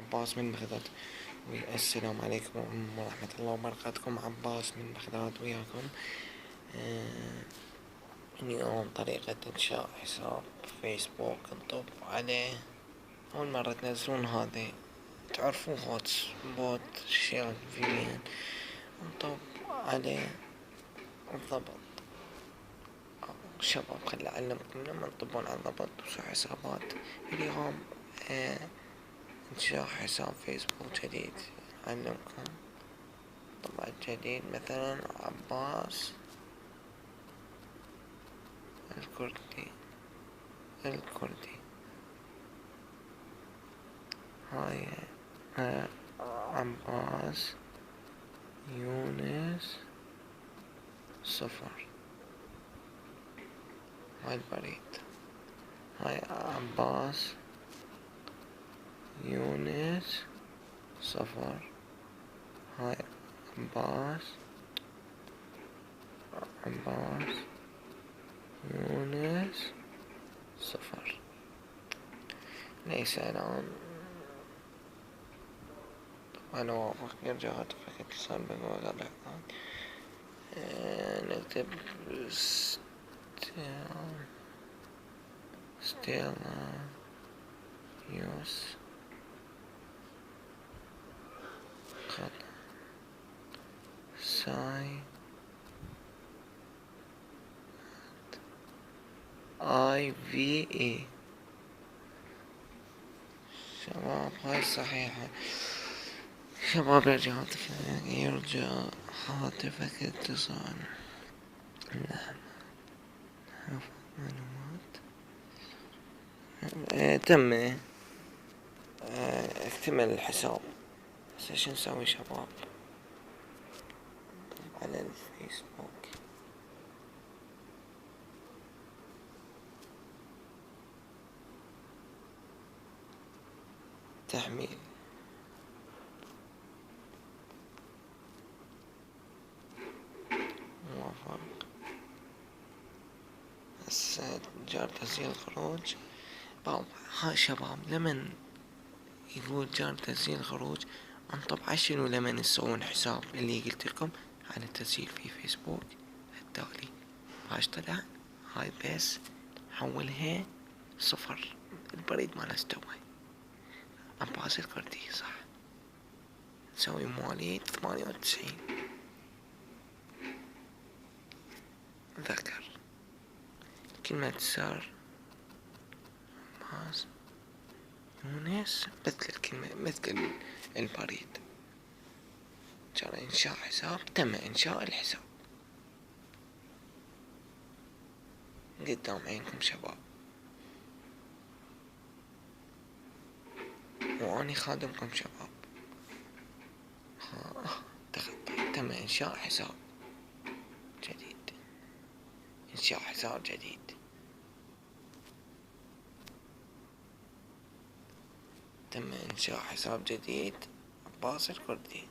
عباس من بغداد. السلام عليكم ورحمة الله وبركاته. عباس من بغداد وياكم. اليوم طريقة إنشاء حساب فيسبوك نطب عليه. أول مرة تنزلون هذا تعرفون هوتس بوت شير فيبيان، نطب عليه بالضبط. شباب خلي أعلمكم لما تطبون على الضبط وشو حسابات. اليوم إنشاء حساب فيسبوك جديد. أعلمكم طبعا جديد، مثلا عباس الكردي. هاي عباس يونس صفر. هاي البريد. هاي عباس يونس صفر. هاي عباس يونس صفر. ليس الآن. طبعا واضح يرجع هاتفك اتصال بالوضع الآن. نكتب ستيلا يوس خط ساي IVE. شباب هاي صحيحة. شباب يرجع هاتفك اتصال. نعم. معلومات. تم. اكتمل الحساب. بس ايش نسوي شباب؟ على الفيسبوك تحميل. موافق. هسه جار تسجيل خروج. ها شباب لمن يقول جار تسجيل خروج انطب عشان لمن تسوون حساب اللي قلت لكم عن التسجيل في فيسبوك التالي. هاش طلع هاي بس حولها صفر. البريد ما استوى. عباس الكردي صح. نسوي مواليد 98. ذكر كلمة سر عباس يونس مثل الكلمة مثل البريد. جرى إنشاء حساب. تم إنشاء الحساب قدام عينكم شباب، وأني خادمكم شباب. تم إنشاء حساب جديد. إنشاء حساب جديد. تم إنشاء حساب جديد عباس الكردي.